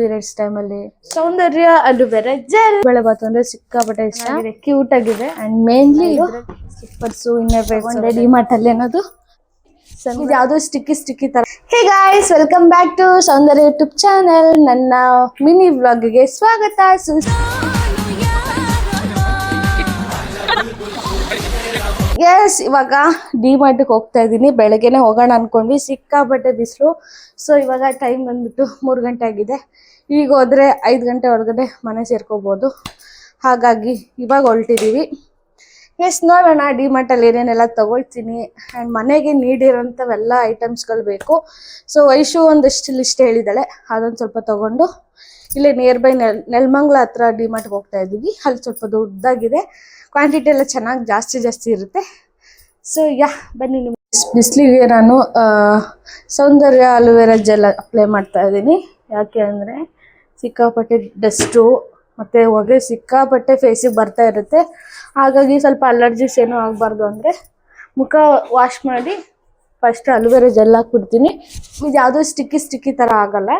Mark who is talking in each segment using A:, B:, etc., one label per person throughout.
A: Periods ಟೈಮಲ್ಲಿ ಸೌಂದರ್ಯ aloe vera gel ಬೆಳೆ ಬಾತು ಅಂದ್ರೆ ಸಿಕ್ಕಾಪಟ್ಟೆ ಇಷ್ಟ. ಕ್ಯೂಟ್ ಆಗಿದೆ and mainly slippers inner wear DMart ಅಲ್ಲಿ ಅನ್ನೋದು ಯಾವ್ದು ಸ್ಟಿಕ್ಕಿ ತರ. Hey guys, welcome back to Soundarya YouTube channel. ನನ್ನ ಮಿನಿ ವ್ಲಾಗ್ಗೆ ಸ್ವಾಗತ. ಎಸ್, ಇವಾಗ ಡಿಮಾರ್ಟ್ಗೆ ಹೋಗ್ತಾ ಇದ್ದೀನಿ. ಬೆಳಗ್ಗೆನೆ ಹೋಗೋಣ ಅನ್ಕೊಂಡ್ವಿ, ಸಿಕ್ಕಾಪಟ್ಟೆ ಬಿಸಿಲು. ಸೊ ಇವಾಗ ಟೈಮ್ ಬಂದ್ಬಿಟ್ಟು 3 ಗಂಟೆ ಆಗಿದೆ. ಈಗ ಹೋದ್ರೆ 5 ಗಂಟೆ ಒಳಗಡೆ ಮನೆ ಸೇರ್ಕೋಬಹುದು. ಹಾಗಾಗಿ ಇವಾಗ ಹೊರಟಿದ್ದೀವಿ. ಎಸ್, ನೋಡೋಣ ಡಿಮಾರ್ಟಲ್ಲಿ ಏನೇನೆಲ್ಲ ತಗೊಳ್ತೀನಿ. ಆ್ಯಂಡ್ ಮನೆಗೆ ನೀಡಿರೋಂಥವೆಲ್ಲ ಐಟಮ್ಸ್ಗಳು ಬೇಕು. ಸೊ ವೈಶು ಒಂದಷ್ಟು ಲಿಸ್ಟ್ ಹೇಳಿದ್ದಾಳೆ, ಅದೊಂದು ಸ್ವಲ್ಪ ತೊಗೊಂಡು ಇಲ್ಲೇ ನಿಯರ್ ಬೈ ನೆಲಮಂಗಲ ಹತ್ರ ಡಿಮಾರ್ಟ್ಗೆ ಹೋಗ್ತಾ ಇದ್ದೀವಿ. ಅಲ್ಲಿ ಸ್ವಲ್ಪ ದೊಡ್ಡದಾಗಿದೆ, ಕ್ವಾಂಟಿಟಿ ಎಲ್ಲ ಚೆನ್ನಾಗಿ ಜಾಸ್ತಿ ಇರುತ್ತೆ. ಸೊ ಬನ್ನಿ. ಬಿಸಿಲಿಗೆ ನಾನು ಸೌಂದರ್ಯ ಅಲೋವೆರಾ ಜೆಲ್ ಅಪ್ಲೈ ಮಾಡ್ತಾ ಇದ್ದೀನಿ. ಯಾಕೆ ಅಂದರೆ ಸಿಕ್ಕಾಪಟ್ಟೆ ಡಸ್ಟು ಮತ್ತು ಹೊಗೆ ಸಿಕ್ಕಾಪಟ್ಟೆ ಫೇಸಿಗೆ ಬರ್ತಾ ಇರುತ್ತೆ. ಹಾಗಾಗಿ ಸ್ವಲ್ಪ ಅಲರ್ಜಿಸ್ ಏನೂ ಆಗಬಾರ್ದು ಅಂದರೆ ಮುಖ ವಾಶ್ ಮಾಡಿ ಫಸ್ಟ್ ಅಲೋವೆರಾ ಜೆಲ್ ಹಾಕ್ಬಿಡ್ತೀನಿ. ಇದು ಯಾವುದೋ ಸ್ಟಿಕ್ಕಿ ಥರ ಆಗಲ್ಲ.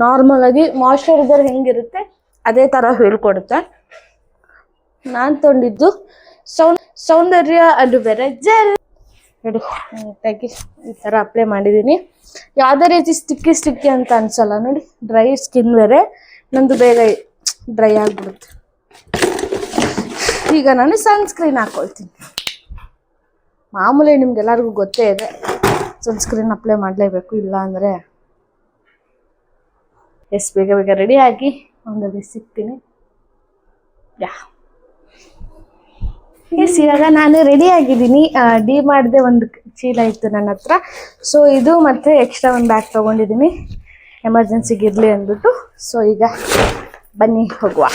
A: ನಾರ್ಮಲಾಗಿ ಮಾಯ್ಶ್ಚರೈಸರ್ ಹೆಂಗಿರುತ್ತೆ ಅದೇ ಥರ ಹೇಳ್ಕೊಡುತ್ತೆ. ನಾನು ತೊಗೊಂಡಿದ್ದು ಸೌಂದರ್ಯ ಅಲೋವೆರಾ ಜೆಲ್. ನೋಡಿ, ನೀಟಾಗಿ ಈ ಥರ ಅಪ್ಲೈ ಮಾಡಿದ್ದೀನಿ. ಯಾವುದೇ ರೀತಿ ಸ್ಟಿಕ್ಕಿ ಅಂತ ಅನ್ಸಲ್ಲ. ನೋಡಿ, ಡ್ರೈ ಸ್ಕಿನ್ ಬೇರೆ, ನಂದು ಬೇಗ ಡ್ರೈ ಆಗಿಬಿಡುತ್ತೆ. ಈಗ ನಾನು ಸನ್ಸ್ಕ್ರೀನ್ ಹಾಕ್ಕೊಳ್ತೀನಿ. ಮಾಮೂಲಿ ನಿಮ್ಗೆಲ್ಲರಿಗೂ ಗೊತ್ತೇ ಇದೆ, ಸನ್ಸ್ಕ್ರೀನ್ ಅಪ್ಲೈ ಮಾಡಲೇಬೇಕು, ಇಲ್ಲ ಅಂದರೆ ಬೇಗ ರೆಡಿ ಆಗಿ ಒಂದಲ್ಲಿ ಸಿಗ್ತೀನಿ. ಇವಾಗ ನಾನು ರೆಡಿ ಆಗಿದ್ದೀನಿ. ಡಿಮಾರ್ಟ್ದೆ ಒಂದು ಚೀಲ ಇತ್ತು ನನ್ನ ಹತ್ರ. ಸೊ ಇದು ಮತ್ತು ಎಕ್ಸ್ಟ್ರಾ ಒಂದು ಬ್ಯಾಗ್ ತೊಗೊಂಡಿದ್ದೀನಿ, ಎಮರ್ಜೆನ್ಸಿಗೆ ಇರಲಿ ಅಂದ್ಬಿಟ್ಟು. ಸೊ ಈಗ ಬನ್ನಿ ಹೋಗುವ.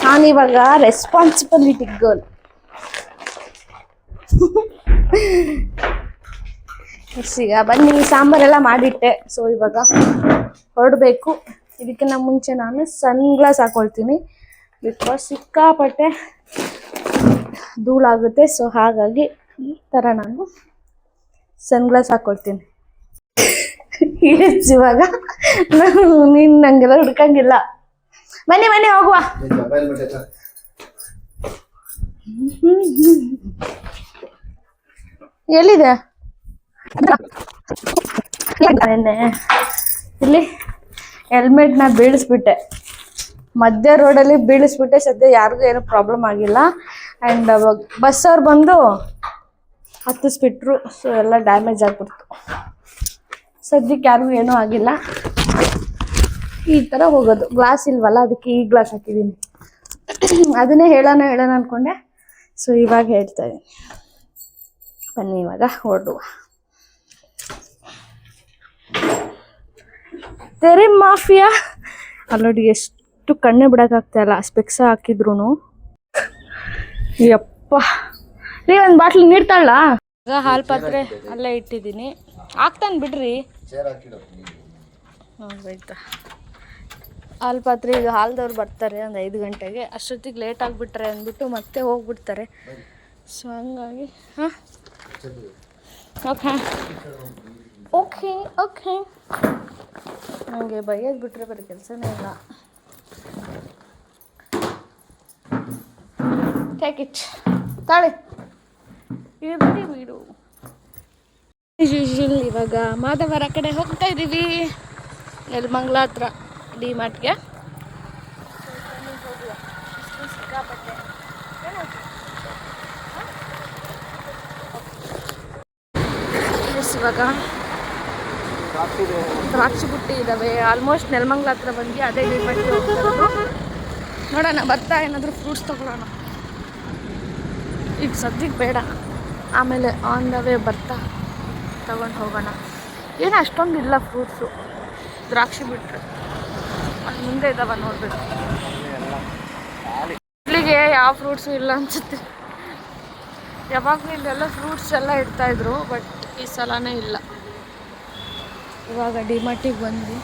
A: ನಾನಿವಾಗ ರೆಸ್ಪಾನ್ಸಿಬಿಲಿಟಿ ಗರ್ಲ್. ಈಗ ಬನ್ನಿ, ಸಾಂಬಾರೆಲ್ಲ ಮಾಡಿಟ್ಟೆ. ಸೊ ಇವಾಗ ಹೊರಡಬೇಕು. ಇದಕ್ಕಿಂತ ಮುಂಚೆ ನಾನು ಸನ್ಗ್ಲಾಸ್ ಹಾಕೊಳ್ತೀನಿ, ಬಿಕಾಸ್ ಸಿಕ್ಕಾಪಟ್ಟೆ ಧೂಳಾಗುತ್ತೆ. ಸೊ ಹಾಗಾಗಿ ಈ ಥರ ನಾನು ಸನ್ಗ್ಲಾಸ್ ಹಾಕೊಳ್ತೀನಿ. ಇವಾಗ ನೀನು ನಂಗೆಲ್ಲ ಹುಡ್ಕಂಗಿಲ್ಲ. ಬನ್ನಿ ಹೋಗುವ. ಎಲ್ಲಿದೆ? ಇಲ್ಲಿ ಹೆಲ್ಮೆಟ್ನ ಬೀಳಿಸ್ಬಿಟ್ಟೆ, ಮಧ್ಯ ರೋಡಲ್ಲಿ ಬೀಳಿಸ್ಬಿಟ್ಟೆ. ಸದ್ಯ ಯಾರಿಗೂ ಏನೂ ಪ್ರಾಬ್ಲಮ್ ಆಗಿಲ್ಲ. ಆ್ಯಂಡ್ ಬಸ್ ಅವ್ರು ಬಂದು ಹತ್ತಿಸ್ಬಿಟ್ರು. ಸೊ ಎಲ್ಲ ಡ್ಯಾಮೇಜ್ ಆಗ್ಬಿಡ್ತು. ಸದ್ಯಕ್ಕೆ ಯಾರಿಗೂ ಏನೂ ಆಗಿಲ್ಲ. ಈ ಥರ ಹೋಗೋದು. ಗ್ಲಾಸ್ ಇಲ್ವಲ್ಲ, ಅದಕ್ಕೆ ಈ ಗ್ಲಾಸ್ ಹಾಕಿದ್ದೀನಿ. ಅದನ್ನೇ ಹೇಳೋಣ ಅಂದ್ಕೊಂಡೆ. ಸೊ ಇವಾಗ ಹೇಳ್ತಾ ಇದ್ದೀನಿ. ಬನ್ನಿ ಇವಾಗ ಹೊರಡುವ. ತೆರೆ ಮಾಫಿಯಾ ಅಲ್ಲೋಡಿ, ಎಷ್ಟು ಕಣ್ಣೆ ಬಿಡೋಕ್ಕಾಗ್ತಾ ಇಲ್ಲ ಸ್ಪೆಕ್ಸ್ ಹಾಕಿದ್ರು. ಯಪ್ಪ, ರೀ ಒಂದು ಬಾಟ್ಲಿ ನೀಡ್ತಾಳ. ಈಗ ಹಾಲು ಪಾತ್ರೆ ಅಲ್ಲೇ ಇಟ್ಟಿದ್ದೀನಿ, ಹಾಕ್ತಾನೆ ಬಿಡ್ರಿ. ಆಯ್ತಾ, ಹಾಲು ಪಾತ್ರೆ. ಈಗ ಹಾಲ್ದವ್ರು ಬರ್ತಾರೆ ಒಂದು 5 ಗಂಟೆಗೆ. ಅಷ್ಟೊತ್ತಿಗೆ ಲೇಟ್ ಆಗಿಬಿಟ್ರೆ ಅಂದ್ಬಿಟ್ಟು ಮತ್ತೆ ಹೋಗ್ಬಿಡ್ತಾರೆ. ಸೊ ಹಂಗಾಗಿ ಓಕೆ ನನಗೆ ಬೈಯೋದು ಬಿಟ್ಟರೆ ಬರೀ ಕೆಲಸನೇ ಇಲ್ಲ. ಟೇಕ್ ಇಟ್, ತಾಳೆ ಇರಲಿ ಬಿಡು. ಇವಾಗ ಮಾಧವರ ಕಡೆ ಹೋಗ್ತಾ ಇದ್ದೀವಿ, ನೆಲಮಂಗಲ ಹತ್ರ ಡಿಮಾರ್ಟ್ಗೆ. ಇವಾಗ ದ್ರಾಕ್ಷಿ ಬುಟ್ಟಿ ಇದ್ದಾವೆ. ಆಲ್ಮೋಸ್ಟ್ ನೆಲಮಂಗಲ ಹತ್ರ ಬಂದು ಅದೇ ಡಿಮಾರ್ಟ್ಗೆ ಹೋಗ್ತಾ. ನೋಡೋಣ, ಬರ್ತಾ ಏನಾದರೂ ಫ್ರೂಟ್ಸ್ ತೊಗೊಳ್ಳೋಣ. ಈಗ ಸದ್ಯಕ್ಕೆ ಬೇಡ, ಆಮೇಲೆ ಆನ್ ದ ವೇ ಬರ್ತಾ ತಗೊಂಡು ಹೋಗೋಣ. ಏನೋ ಅಷ್ಟೊಂದು ಇಲ್ಲ ಫ್ರೂಟ್ಸು, ದ್ರಾಕ್ಷಿ ಬಿಟ್ಟರೆ ಅಲ್ಲಿ ಮುಂದೆ ಇದ್ದಾವೆ ನೋಡ್ಬೇಕು. ಇಲ್ಲಿಗೆ ಯಾವ ಫ್ರೂಟ್ಸು ಇಲ್ಲ ಅನಿಸುತ್ತೆ. ಯಾವಾಗಲೂ ಇಲ್ಲೆಲ್ಲ ಫ್ರೂಟ್ಸ್ ಎಲ್ಲ ಇಡ್ತಾಯಿದ್ರು, ಬಟ್ ಈ ಸಲನೇ ಇಲ್ಲ. ಇವಾಗ ಡಿಮಾರ್ಟಿಗೆ ಬಂದ್ವಿ.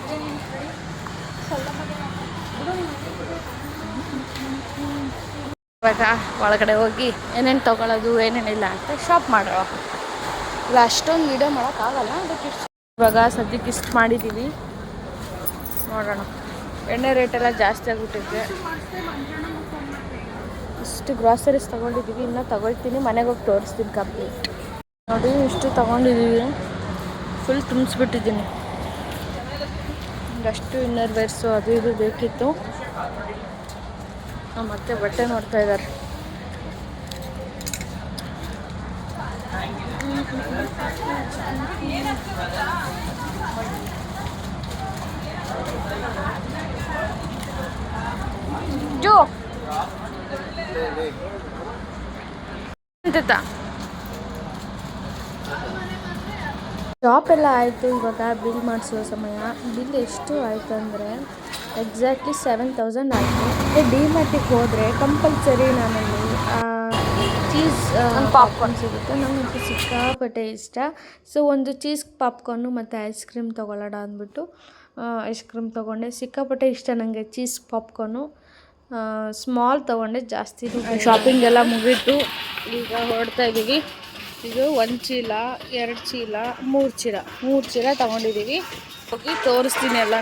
A: ಇವಾಗ ಒಳಗಡೆ ಹೋಗಿ ಏನೇನು ತೊಗೊಳ್ಳೋದು ಏನೇನಿಲ್ಲ ಅಂತ ಶಾಪ್ ಮಾಡೋ. ಇಲ್ಲ ಅಷ್ಟೊಂದು ವೀಡಿಯೋ ಮಾಡೋಕ್ಕಾಗಲ್ಲ, ಅದಕ್ಕೆ ಇವಾಗ ಸದ್ಯಕ್ಕೆ ಇಷ್ಟು ಮಾಡಿದ್ದೀವಿ, ನೋಡೋಣ. ಎಣ್ಣೆ ರೇಟೆಲ್ಲ ಜಾಸ್ತಿ ಆಗಿಬಿಟ್ಟಿದೆ. ಇಷ್ಟು ಗ್ರಾಸರೀಸ್ ತೊಗೊಂಡಿದ್ದೀವಿ, ಇನ್ನೂ ತೊಗೊಳ್ತೀನಿ, ಮನೆಗೆ ಹೋಗಿ ತೋರಿಸ್ತೀನಿ ಕಂಪ್ಲೀಟ್. ನೋಡಿ ಇಷ್ಟು ತೊಗೊಂಡಿದ್ದೀವಿ, ಫುಲ್ ತುಂಬಿಸ್ಬಿಟ್ಟಿದ್ದೀನಿ. ಅಷ್ಟು ಇನ್ನರ್ ವೇರ್ಸು ಅದು ಇದು ಬೇಕಿತ್ತು. ಮತ್ತೆ ಬಟ್ಟೆ ನೋಡ್ತಾ ಇದ್ದಾರೆ. ಜೋ ಶಾಪ್ ಎಲ್ಲ ಆಯಿತು. ಇವಾಗ ಬಿಲ್ ಮಾಡಿಸುವ ಸಮಯ. ಬಿಲ್ ಎಷ್ಟು ಆಯಿತು ಅಂದರೆ ಎಕ್ಸಾಕ್ಟ್ಲಿ 7,000 ಆಯಿತು. ಡಿಮಾರ್ಟಿಗೆ ಹೋದರೆ ಕಂಪಲ್ಸರಿ ನಾನಲ್ಲಿ ಚೀಸ್ ಪಾಪ್ಕಾರ್ನ್ ಸಿಗುತ್ತೆ. ನನಗೆ ಸಿಕ್ಕಾಪಟ್ಟೆ ಇಷ್ಟ. ಸೊ ಒಂದು ಚೀಸ್ ಪಾಪ್ಕಾರ್ನು ಮತ್ತು ಐಸ್ ಕ್ರೀಮ್ ತೊಗೊಳ್ಳೋಣ ಅಂದ್ಬಿಟ್ಟು ಐಸ್ ಕ್ರೀಮ್ ತೊಗೊಂಡೆ. ಸಿಕ್ಕಾಪಟ್ಟೆ ಇಷ್ಟ ನನಗೆ ಚೀಸ್ ಪಾಪ್ಕಾರ್ನು. ಸ್ಮಾಲ್ ತೊಗೊಂಡೆ, ಜಾಸ್ತಿ ಶಾಪಿಂಗ್ ಎಲ್ಲ ಮುಗೀತು. ಈಗ ಹೊರಡ್ತಾ ಇದ್ದೀವಿ. ಇದು 1 ಚೀಲ, 2 ಚೀಲ, 3 ಚೀಲ ತೊಗೊಂಡಿದ್ದೀವಿ. ಹೋಗಿ ತೋರಿಸ್ತೀನಿ ಎಲ್ಲ.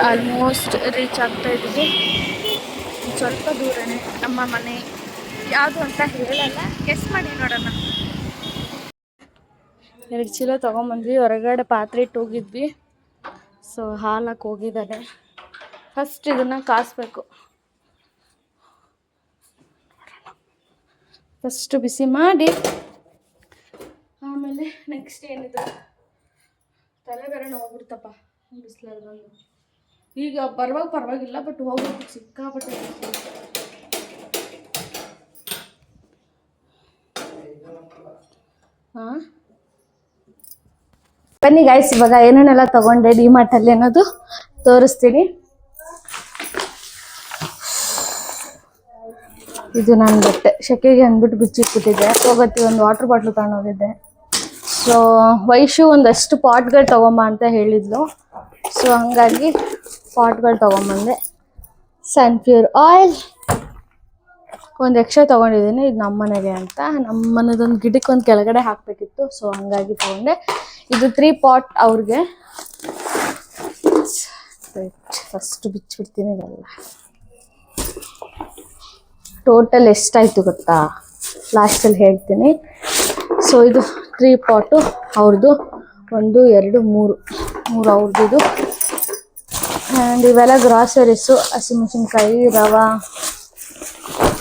A: ಆಲ್ಮೋಸ್ಟ್ ರೀಚ್ ಆಗ್ತಾ ಇದ್ದೀವಿ. ಸ್ವಲ್ಪ ದೂರನೇ ನಮ್ಮ ಮನೆ. ಯಾವುದು ಅಂತ ಹೇಳಲ್ಲ, ಗೆಸ್ ಮಾಡಿ ನೋಡೋಣ. 2 ಚೀಲ ತೊಗೊಂಬಂದ್ವಿ. ಹೊರಗಡೆ ಪಾತ್ರೆ ಇಟ್ಟು ಹೋಗಿದ್ವಿ. ಸೊ ಹಾಲಕ್ಕೆ ಹೋಗಿದ್ದಾನೆ. ಫಸ್ಟ್ ಇದನ್ನು ಕಾಯಿಸ್ಬೇಕು. ಫಸ್ಟು ಬಿಸಿ ಮಾಡಿ ಆಮೇಲೆ ನೆಕ್ಸ್ಟ್ ಏನಿದೆ, ತಲೆ ಬೇರೆ ಹೋಗ್ಬಿಡ್ತಪ್ಪ ಬಿಸಿಲಲ್ಲಿ ಬಂದು. ಈಗ ಬರುವಾಗ ಪರವಾಗಿಲ್ಲ, ಬಟ್ ಹೋಗ್ಬೇಕು ಸಿಕ್ಕಾಪಟ್ಟೆ. ಹಾಂ, ಬನ್ನಿ ಗಾಯ್ಸ್, ಇವಾಗ ಏನೇನೆಲ್ಲ ತೊಗೊಂಡೆ ಡಿಮಾರ್ಟಲ್ಲಿ ಅನ್ನೋದು ತೋರಿಸ್ತೀನಿ. ಇದು ನನ್ನ ಬಟ್ಟೆ ಶೆಕೆಗೆ ಅಂದ್ಬಿಟ್ಟು ಬಿಚ್ಚಿಟ್ಬಿಟ್ಟಿದ್ದೆ. ಹೋಗತ್ತಿ ಒಂದು ವಾಟರ್ ಬಾಟ್ಲು ತಗೊಂಡೋಗಿದ್ದೆ. ಸೊ ವೈಶು ಒಂದಷ್ಟು ಪಾಟ್ಗಳು ತೊಗೊಂಬ ಅಂತ ಹೇಳಿದ್ಲು. ಸೊ ಹಂಗಾಗಿ ಪಾಟ್ಗಳು ತೊಗೊಂಬಂದೆ. ಸನ್ಪ್ಯೂರ್ ಆಯಿಲ್ ಒಂದು ಎಕ್ಸ್ಟ್ರಾ ತೊಗೊಂಡಿದ್ದೀನಿ. ಇದು ನಮ್ಮ ಮನೆಗೆ ಅಂತ, ನಮ್ಮ ಮನೆದೊಂದು ಗಿಡಕ್ಕೆ ಒಂದು ಕೆಳಗಡೆ ಹಾಕಬೇಕಿತ್ತು. ಸೊ ಹಂಗಾಗಿ ತೊಗೊಂಡೆ. ಇದು 3 ಪಾಟ್ ಅವ್ರಿಗೆ. ಫಸ್ಟ್ ಬಿಚ್ಚಿಬಿಡ್ತೀನಿ ಇದೆಲ್ಲ. ಟೋಟಲ್ ಎಷ್ಟಾಯಿತು ಗೊತ್ತಾ, ಲಾಸ್ಟಲ್ಲಿ ಹೇಳ್ತೀನಿ. ಸೊ ಇದು 3 ಪಾಟು ಅವ್ರದ್ದು. 1 2 3 ಅವ್ರದ್ದು. ಆ್ಯಂಡ್ ಇವೆಲ್ಲ ಗ್ರಾಸರೀಸು. ಹಸಿಮೆಣಸಿನ್ಕಾಯಿ, ರವೆ,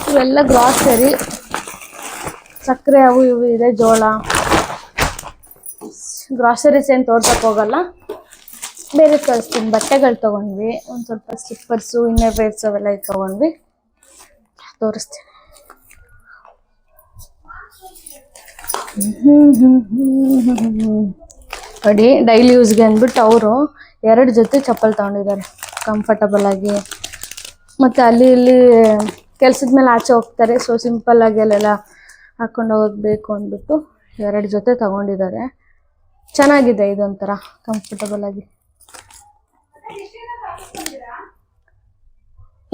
A: ಇವೆಲ್ಲ ಗ್ರಾಸರಿ. ಸಕ್ಕರೆ ಅವು ಇವು ಇದೆ, ಜೋಳ. ಗ್ರಾಸರೀಸ್ ಏನು ತೋರ್ಸಕ್ಕೆ ಹೋಗಲ್ಲ, ಬೇರೆ ತೋರಿಸ್ತೀನಿ. ಬಟ್ಟೆಗಳು ತೊಗೊಂಡ್ವಿ, ಒಂದು ಸ್ವಲ್ಪ ಸ್ಲಿಪ್ಪರ್ಸು, ಇನ್ನರ್ ವೇರ್ಸ್ ಅವೆಲ್ಲ ಇದು ತೊಗೊಂಡ್ವಿ, ತೋರಿಸ್ತೀನಿ. ನೋಡಿ, ಡೈಲಿ ಯೂಸ್ಗೆ ಅಂದ್ಬಿಟ್ಟು ಅವರು 2 ಜೊತೆ ಚಪ್ಪಲ್ ತೊಗೊಂಡಿದ್ದಾರೆ, ಕಂಫರ್ಟಬಲ್ ಆಗಿ. ಮತ್ತು ಅಲ್ಲಿ ಇಲ್ಲಿ ಕೆಲ್ಸದ ಮೇಲೆ ಆಚೆ ಹೋಗ್ತಾರೆ. ಸೊ ಸಿಂಪಲ್ಲಾಗಿ ಅಲ್ಲೆಲ್ಲ ಹಾಕ್ಕೊಂಡು ಹೋಗಬೇಕು ಅಂದ್ಬಿಟ್ಟು 2 ಜೊತೆ ತೊಗೊಂಡಿದ್ದಾರೆ. ಚೆನ್ನಾಗಿದೆ, ಇದೊಂಥರ ಕಂಫರ್ಟಬಲ್ ಆಗಿ.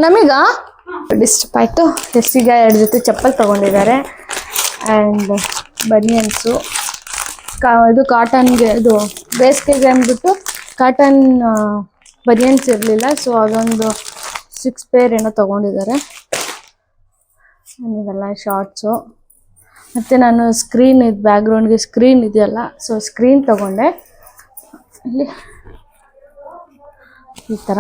A: ನಮೀಗ ಡಿಸ್ಟರ್ಬ್ ಆಯಿತು. ಎಸ್ಸಿಗೆ 2 ಜೊತೆ ಚಪ್ಪಲ್ ತೊಗೊಂಡಿದ್ದಾರೆ. ಆ್ಯಂಡ್ ಬನಿಯನ್ಸು, ಇದು ಕಾಟನ್ಗೆ, ಇದು ಬೇಸಿಗೆಗೆ ಅಂದ್ಬಿಟ್ಟು ಕಾಟನ್ ಬನಿಯನ್ಸ್ ಇರಲಿಲ್ಲ. ಸೊ ಅದೊಂದು 6 ಪೇರ್ ಏನೋ ತೊಗೊಂಡಿದ್ದಾರೆ. ಇವೆಲ್ಲ ಶಾರ್ಟ್ಸು. ಮತ್ತು ನಾನು ಸ್ಕ್ರೀನ್, ಇದು ಬ್ಯಾಕ್ಗ್ರೌಂಡ್ಗೆ ಸ್ಕ್ರೀನ್ ಇದೆಯಲ್ಲ, ಸೊ ಸ್ಕ್ರೀನ್ ತೊಗೊಂಡೆ. ಇಲ್ಲಿ ಈ ಥರ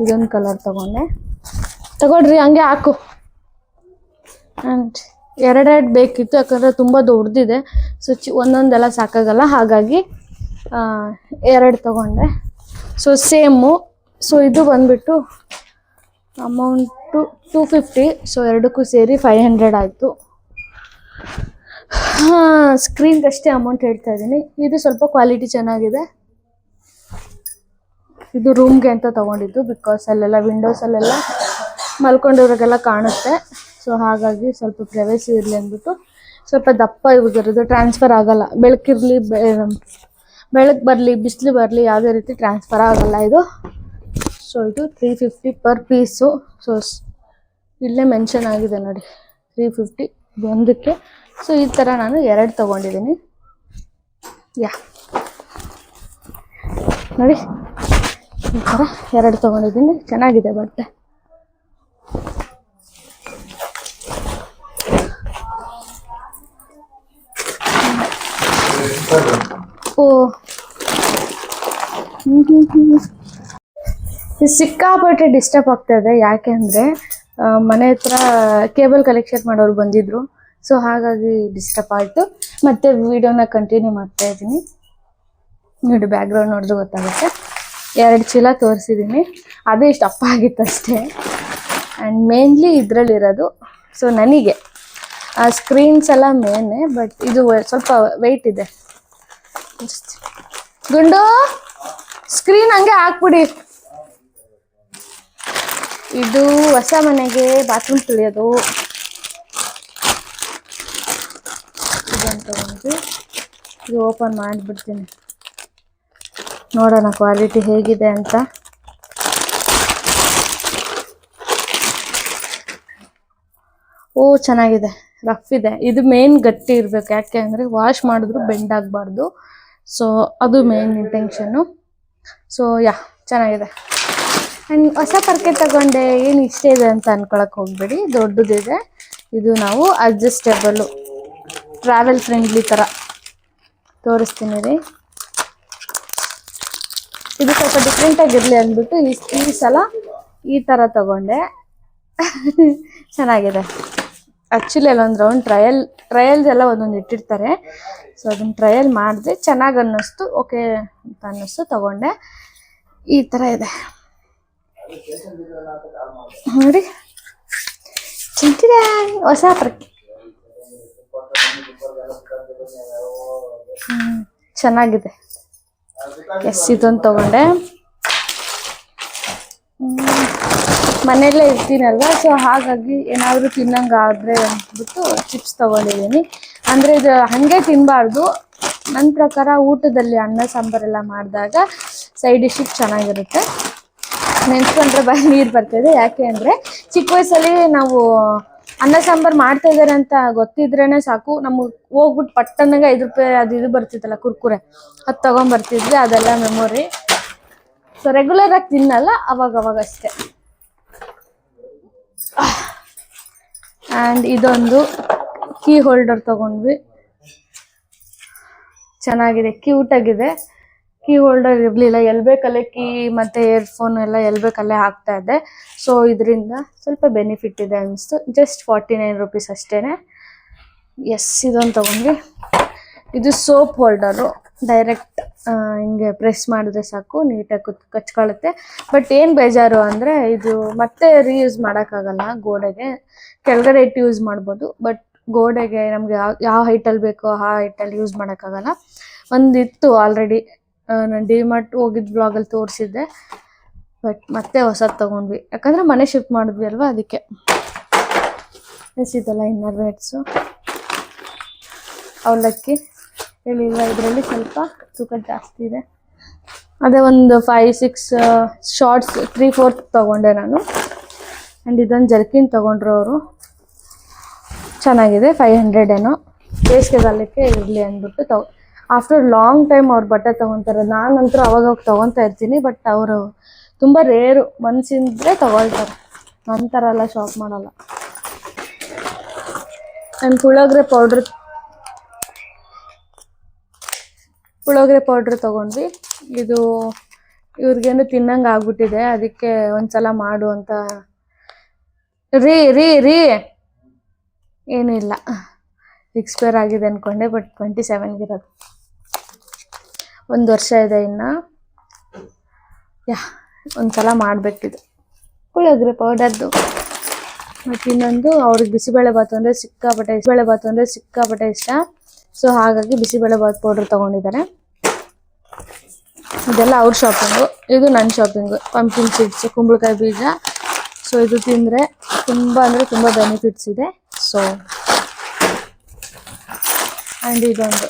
A: ಇದೊಂದು ಕಲರ್ ತೊಗೊಂಡೆ. ತಗೊಳ್ರಿ, ಹಂಗೆ ಹಾಕು. ಆ್ಯಂಡ್ 2 ಬೇಕಿತ್ತು, ಯಾಕಂದರೆ ತುಂಬ ದೊಡ್ಡದಿದೆ. ಸೊ ಒಂದೊಂದೆಲ್ಲ ಸಾಕಾಗಲ್ಲ, ಹಾಗಾಗಿ 2 ತೊಗೊಂಡೆ. So same. ಸೊ ಇದು ಬಂದುಬಿಟ್ಟು ಅಮೌಂಟು 250. ಸೊ 2ಕ್ಕೂ ಸೇರಿ 500 ಆಯಿತು. ಸ್ಕ್ರೀನ್ಗಷ್ಟೇ ಅಮೌಂಟ್ ಹೇಳ್ತಾ ಇದ್ದೀನಿ. ಇದು ಸ್ವಲ್ಪ ಕ್ವಾಲಿಟಿ ಚೆನ್ನಾಗಿದೆ. ಇದು ರೂಮ್ಗೆ ಅಂತ ತೊಗೊಂಡಿದ್ದು, ಬಿಕಾಸ್ ಅಲ್ಲೆಲ್ಲ ವಿಂಡೋಸಲ್ಲೆಲ್ಲ ಮಲ್ಕೊಂಡಿರೋರಿಗೆಲ್ಲ ಕಾಣುತ್ತೆ. ಸೊ ಹಾಗಾಗಿ ಸ್ವಲ್ಪ ಪ್ರೈವಸಿ ಇರಲಿ ಅಂದ್ಬಿಟ್ಟು ಸ್ವಲ್ಪ ದಪ್ಪ ಇರೋದು ಟ್ರಾನ್ಸ್ಫರ್ ಆಗಲ್ಲ. ಬೆಳಕಿರಲಿ ಬೆಳಕು ಬರಲಿ ಬಿಸಿಲು ಬರಲಿ ಯಾವುದೇ ರೀತಿ ಟ್ರಾನ್ಸ್ಫರ್ ಆಗಲ್ಲ ಇದು. ಸೊ ಇದು 350 ಪರ್ ಪೀಸು. ಸೊ ಇಲ್ಲೇ ಮೆನ್ಷನ್ ಆಗಿದೆ ನೋಡಿ 350 ಒಂದಕ್ಕೆ. ಸೊ ಈ ಥರ ನಾನು 2 ತೊಗೊಂಡಿದ್ದೀನಿ. ಯಾ ನೋಡಿ ಈ ಥರ 2 ತೊಗೊಂಡಿದ್ದೀನಿ. ಚೆನ್ನಾಗಿದೆ ಬಟ್ಟೆ. ಓ ಸಿಕ್ಕಾಪಟ್ಟೆ ಡಿಸ್ಟರ್ಬ್ ಆಗ್ತಾಯಿದೆ. ಯಾಕೆ ಅಂದರೆ ಮನೆ ಹತ್ರ ಕೇಬಲ್ ಕಲೆಕ್ಷನ್ ಮಾಡೋರು ಬಂದಿದ್ರು. ಸೊ ಹಾಗಾಗಿ ಡಿಸ್ಟರ್ಬ್ ಆಯಿತು. ಮತ್ತೆ ವಿಡಿಯೋನ ಕಂಟಿನ್ಯೂ ಮಾಡ್ತಾ ಇದ್ದೀನಿ. ನೋಡಿ ಬ್ಯಾಕ್ಗ್ರೌಂಡ್ ನೋಡಿದ್ರೆ ಗೊತ್ತಾಗುತ್ತೆ. 2 ಚೀಲ ತೋರಿಸಿದ್ದೀನಿ. ಅದೇ ಇಷ್ಟು ಅಪ್ಪ ಆಗಿತ್ತು ಅಷ್ಟೇ. ಆ್ಯಂಡ್ ಮೇನ್ಲಿ ಇದರಲ್ಲಿರೋದು ಸೊ ನನಗೆ ಸ್ಕ್ರೀನ್ಸ್ ಎಲ್ಲ ಮೇನೆ. ಬಟ್ ಇದು ಸ್ವಲ್ಪ ವೆಯ್ಟ್ ಇದೆ. ಗುಂಡು ಸ್ಕ್ರೀನ್ ಹಂಗೆ ಹಾಕ್ಬಿಡಿ. ಇದು ಹೊಸ ಮನೆಗೆ ಬಾತ್ರೂಮ್ ತುಳಿಯೋದು. ಇದನ್ನು ತಗೊಂಡು ಇದು ಓಪನ್ ಮಾಡಿಬಿಡ್ತೀನಿ, ನೋಡೋಣ ಕ್ವಾಲಿಟಿ ಹೇಗಿದೆ ಅಂತ. ಓ ಚೆನ್ನಾಗಿದೆ, ರಫ್ ಇದೆ. ಇದು ಮೇನ್ ಗಟ್ಟಿ ಇರಬೇಕು. ಯಾಕೆ ಅಂದರೆ ವಾಶ್ ಮಾಡಿದ್ರು ಬೆಂಡ್ ಆಗಬಾರ್ದು. ಸೊ ಅದು ಮೇನ್ ಇಂಟೆನ್ಷನ್ನು. ಸೊ ಯಾ ಚೆನ್ನಾಗಿದೆ. ಆ್ಯಂಡ್ ಹೊಸ ಪರ್ಕೆ ತಗೊಂಡೆ ಏನು ಇಷ್ಟ ಇದೆ ಅಂತ ಅನ್ಕೊಳಕ್ಕೆ ಹೋಗಬೇಡಿ, ದೊಡ್ಡದಿದೆ. ಇದು ನಾವು ಅಡ್ಜಸ್ಟೇಬಲ್ಲು ಟ್ರಾವೆಲ್ ಫ್ರೆಂಡ್ಲಿ ಥರ ತೋರಿಸ್ತೀನಿ ರೀ. ಇದು ಸ್ವಲ್ಪ ಡಿಫ್ರೆಂಟಾಗಿರಲಿ ಅಂದ್ಬಿಟ್ಟು ಈ ಸಲ ಈ ಥರ ತಗೊಂಡೆ. ಚೆನ್ನಾಗಿದೆ. ಆ್ಯಕ್ಚುಲಿ ಅಲ್ಲೊಂದು ರೌಂಡ್ ಟ್ರಯಲ್ಸ್ ಎಲ್ಲ ಒಂದೊಂದು ಇಟ್ಟಿರ್ತಾರೆ. ಸೊ ಅದನ್ನು ಟ್ರಯಲ್ ಮಾಡಿದೆ, ಚೆನ್ನಾಗಿ ಅನ್ನಿಸ್ತು, ಓಕೆ ಅಂತ ಅನ್ನಿಸ್ತು, ತಗೊಂಡೆ. ಈ ಥರ ಇದೆ ನೋಡಿ, ಚೆನ್ನಾಗಿದೆ. ಹೊಸ ಪರ್ಕೆ ಚೆನ್ನಾಗಿದೆ. ಎಸ್ ಇದೊಂದು ತಗೊಂಡೆ. ಮನೆಯಲ್ಲೇ ಇರ್ತೀನಲ್ವ, ಸೊ ಹಾಗಾಗಿ ಏನಾದರೂ ತಿನ್ನಂಗಾದರೆ ಅಂದ್ಬಿಟ್ಟು ಚಿಪ್ಸ್ ತೊಗೊಂಡಿದ್ದೀನಿ. ಅಂದರೆ ಇದು ಹಾಗೆ ತಿನ್ನಬಾರ್ದು. ನನ್ನ ಪ್ರಕಾರ ಊಟದಲ್ಲಿ ಅನ್ನ ಸಾಂಬಾರೆಲ್ಲ ಮಾಡಿದಾಗ ಸೈಡ್ ಡಿಶ್ಶಿಗೆ ಚೆನ್ನಾಗಿರುತ್ತೆ. ನೆನ್ಸ್ಕೊಂಡ್ರೆ ಬಾಯಿ ನೀರು ಬರ್ತಾಯಿದೆ. ಯಾಕೆ ಅಂದರೆ ಚಿಕ್ಕ ವಯಸ್ಸಲ್ಲಿ ನಾವು ಅನ್ನ ಸಾಂಬಾರು ಮಾಡ್ತಾಯಿದ್ದಾರೆ ಅಂತ ಗೊತ್ತಿದ್ರೇ ಸಾಕು, ನಮಗೆ ಹೋಗ್ಬಿಟ್ಟು ಪಟ್ಟನಾಗೆ 5 ರೂಪಾಯಿ ಅದು ಇದು ಬರ್ತಿತ್ತಲ್ಲ ಕುರ್ಕುರೆ, ಅದು ತೊಗೊಂಬರ್ತಿದ್ವಿ. ಅದೆಲ್ಲ ಮೆಮೊರಿ. ಸೊ ರೆಗ್ಯುಲರಾಗಿ ತಿನ್ನಲ್ಲ, ಅವಾಗವಾಗ ಅಷ್ಟೇ. ಆ್ಯಂಡ್ ಇದೊಂದು ಕೀ ಹೋಲ್ಡರ್ ತೊಗೊಂಡ್ವಿ. ಚೆನ್ನಾಗಿದೆ, ಕ್ಯೂಟಾಗಿದೆ. ಕೀ ಹೋಲ್ಡರ್ ಇರಲಿಲ್ಲ, ಎಲ್ಲಿ ಬೇಕಲ್ಲೇ ಕೀ ಮತ್ತು ಇಯರ್ಫೋನ್ ಎಲ್ಲ ಎಲ್ಲಿ ಬೇಕಲ್ಲೇ ಹಾಕ್ತಾ ಇದ್ದೆ. ಸೊ ಇದರಿಂದ ಸ್ವಲ್ಪ ಬೆನಿಫಿಟ್ ಇದೆ ಅನಿಸ್ತು. ಜಸ್ಟ್ 49 ರೂಪೀಸ್ ಅಷ್ಟೇ. ಎಸ್ ಇದೊಂದು ತೊಗೊಂಡ್ವಿ. ಇದು ಸೋಪ್ ಹೋಲ್ಡರು. ಡೈರೆಕ್ಟ್ ಹಿಂಗೆ ಪ್ರೆಸ್ ಮಾಡಿದ್ರೆ ಸಾಕು, ನೀಟಾಗಿ ಕಚ್ಕೊಳ್ಳುತ್ತೆ. ಬಟ್ ಏನು ಬೇಜಾರು ಅಂದರೆ ಇದು ಮತ್ತೆ ರೀಯೂಸ್ ಮಾಡೋಕ್ಕಾಗಲ್ಲ. ಗೋಡೆಗೆ ಕೆಳಗಡೆ ಇಟ್ಟು ಯೂಸ್ ಮಾಡ್ಬೋದು, ಬಟ್ ಗೋಡೆಗೆ ನಮಗೆ ಯಾವ ಹೈಟಲ್ಲಿ ಬೇಕೋ ಆ ಹೈಟಲ್ಲಿ ಯೂಸ್ ಮಾಡೋಕ್ಕಾಗಲ್ಲ. ಒಂದಿತ್ತು ಆಲ್ರೆಡಿ, ನಾನು ಡಿಮಾರ್ಟ್ ಹೋಗಿದ್ದು ಬ್ಲಾಗಲ್ಲಿ ತೋರಿಸಿದ್ದೆ. ಬಟ್ ಮತ್ತೆ ಹೊಸದು ತೊಗೊಂಡ್ವಿ, ಯಾಕಂದರೆ ಮನೆ ಶಿಫ್ಟ್ ಮಾಡಿದ್ವಿ ಅಲ್ವಾ, ಅದಕ್ಕೆ. ಇದೆಲ್ಲ ಇನ್ನರ್ ವೇಟ್ಸು. ಅವಲಕ್ಕಿ ಹೇಳಿಲ್ವ, ಇದರಲ್ಲಿ ಸ್ವಲ್ಪ ತೂಕ ಜಾಸ್ತಿ ಇದೆ. ಅದೇ ಒಂದು 5-6 ಶಾರ್ಟ್ಸ್ 3/4 ತೊಗೊಂಡೆ ನಾನು. ಆ್ಯಂಡ್ ಇದೊಂದು ಜರ್ಕಿನ್ ತೊಗೊಂಡ್ರು ಅವರು, ಚೆನ್ನಾಗಿದೆ. 500 ಏನೋ. ಬೇಸಿಗೆಗಾಲಕ್ಕೆ ಇರಲಿ ಅಂದ್ಬಿಟ್ಟು ಆಫ್ಟರ್ ಲಾಂಗ್ ಟೈಮ್ ಅವ್ರು ಬಟ್ಟೆ ತೊಗೊತಾರೆ. ನಾನಂತೂ ಅವಾಗ ತೊಗೊತಾ ಇರ್ತೀನಿ, ಬಟ್ ಅವರು ತುಂಬ ರೇರು, ಮನಸ್ಸಿಂದ್ರೆ ತೊಗೊಳ್ತಾರೆ. ನನ್ನ ಥರ ಎಲ್ಲ ಶಾಪ್ ಮಾಡಲ್ಲ. ಆ್ಯಂಡ್ ಪುಳೋಗ್ರೆ ಪೌಡ್ರ್ ತೊಗೊಂಡ್ವಿ. ಇದು ಇವ್ರಿಗೇನು ತಿನ್ನಂಗೆ ಆಗ್ಬಿಟ್ಟಿದೆ, ಅದಕ್ಕೆ ಒಂದ್ಸಲ ಮಾಡು ಅಂತ. ರೀ ಏನೂ ಇಲ್ಲ, ಎಕ್ಸ್ಪೈರ್ ಆಗಿದೆ ಅಂದ್ಕೊಂಡೆ, ಬಟ್ 27ಗಿರೋದು. 1 ವರ್ಷ ಇದೆ ಇನ್ನು. ಒಂದ್ಸಲ ಮಾಡಬೇಕಿದು ಪುಳಿಯೋಗರೆ ಪೌಡರ್ದು. ಮತ್ತು ಇನ್ನೊಂದು ಅವ್ರಿಗೆ ಬಿಸಿಬೇಳೆಭಾತು ಅಂದರೆ ಸಿಕ್ಕಾಪಟ್ಟೆ ಇಷ್ಟ. ಸೊ ಹಾಗಾಗಿ ಬಿಸಿಬೇಳೆಭಾತು ಪೌಡ್ರ್ ತೊಗೊಂಡಿದ್ದಾರೆ. ಇದೆಲ್ಲ ಅವ್ರ ಶಾಪಿಂಗು, ಇದು ನನ್ನ ಶಾಪಿಂಗು. ಪಂಪ್ಕಿನ್ ಸೀಡ್ಸು, ಕುಂಬಳಕಾಯಿ ಬೀಜ. ಸೊ ಇದು ತಿಂದರೆ ತುಂಬ ಅಂದರೆ ತುಂಬ ಬೆನಿಫಿಟ್ಸ್ ಇದೆ. ಸೊ ಆ್ಯಂಡ್ ಇದೊಂದು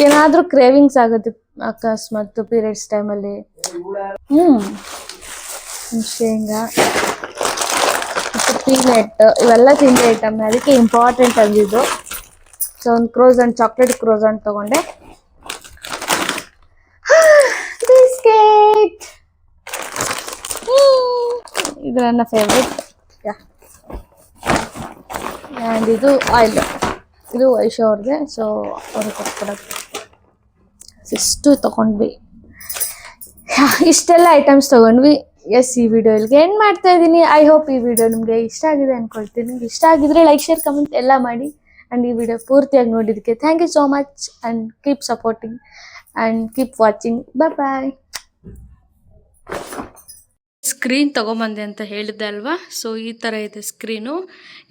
A: ಏನಾದರೂ ಕ್ರೇವಿಂಗ್ಸ್ ಆಗುತ್ತೆ ಅಕಸ್ಮಾತ್ ಪೀರಿಯಡ್ಸ್ ಟೈಮಲ್ಲಿ. ಶೇಂಗಾ ಮತ್ತು ಪೀನಟ್ ಇವೆಲ್ಲ ತಿಂಡಿ ಐಟಮ್, ಅದಕ್ಕೆ ಇಂಪಾರ್ಟೆಂಟ್ ಅಂದಿದ್ದು. ಸೊ ಒಂದು ಕ್ರೋಸಂಟ್, ಚಾಕ್ಲೇಟ್ ಕ್ರೋಸಂಟ್ ತೊಗೊಂಡೆ. ಬಿಸ್ಕೆಟ್, ಇದು ನನ್ನ ಫೇವ್ರೆಟ್. ಆ್ಯಂಡ್ ಇದು ಆಯಿಲ್, ಇದು ಐಶೋ ಅವ್ರಿಗೆ, ಸೊ ಅವ್ರಿಗೆ ಕೊಟ್ಬಿಡೋದು. ಇಷ್ಟು ತೊಗೊಂಡ್ವಿ, ಇಷ್ಟೆಲ್ಲ ಐಟಮ್ಸ್ ತೊಗೊಂಡ್ವಿ. ಎಸ್, ಈ ವಿಡಿಯೋ ಇಲ್ಲಿಗೆ ಎಂಡ್ ಮಾಡ್ತಾ ಇದ್ದೀನಿ. ಐ ಹೋಪ್ ಈ ವಿಡಿಯೋ ನಿಮಗೆ ಇಷ್ಟ ಆಗಿದೆ ಅಂದ್ಕೊಳ್ತೀನಿ. ನಿಮ್ಗೆ ಇಷ್ಟ ಆಗಿದ್ರೆ ಲೈಕ್, ಶೇರ್, ಕಮೆಂಟ್ ಎಲ್ಲ ಮಾಡಿ. ಆ್ಯಂಡ್ ಈ ವಿಡಿಯೋ ಪೂರ್ತಿಯಾಗಿ ನೋಡಿದ್ದಕ್ಕೆ thank you so much. And keep supporting and keep watching. Bye. Screen ತೊಗೊಂಬಂದೆ ಅಂತ ಹೇಳಿದ್ದೆ ಅಲ್ವಾ, ಸೊ ಈ ಥರ ಇದೆ ಸ್ಕ್ರೀನು.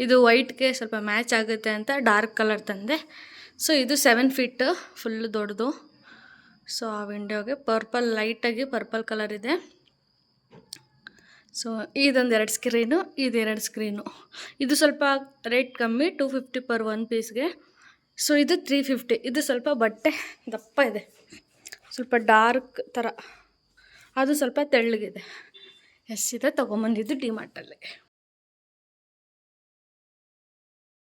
A: ಇದು ವೈಟ್ಗೆ ಸ್ವಲ್ಪ ಮ್ಯಾಚ್ ಆಗುತ್ತೆ ಅಂತ ಡಾರ್ಕ್ ಕಲರ್ ತಂದೆ. ಸೊ ಇದು 7 ಫೀಟ್ ಫುಲ್ ದೊಡ್ಡದು. ಸೊ ಆ ವಿಂಡೋಗೆ ಪರ್ಪಲ್, ಲೈಟಾಗಿ ಪರ್ಪಲ್ ಕಲರ್ ಇದೆ. ಸೊ ಇದೊಂದು 2 ಸ್ಕ್ರೀನು, ಇದು 2 ಸ್ಕ್ರೀನು. ಇದು ಸ್ವಲ್ಪ ರೇಟ್ ಕಮ್ಮಿ, 250 ಪರ್ 1 ಪೀಸ್ಗೆ. ಸೊ ಇದು 350. ಇದು ಸ್ವಲ್ಪ ಬಟ್ಟೆ ದಪ್ಪ ಇದೆ, ಸ್ವಲ್ಪ ಡಾರ್ಕ್ ಥರ, ಅದು ಸ್ವಲ್ಪ ತೆಳ್ಳಗಿದೆ. ಎಸ್, ಇದೆ ತೊಗೊಂಬಂದಿದ್ದು ಡಿ ಮಾರ್ಟಲ್ಲಿ.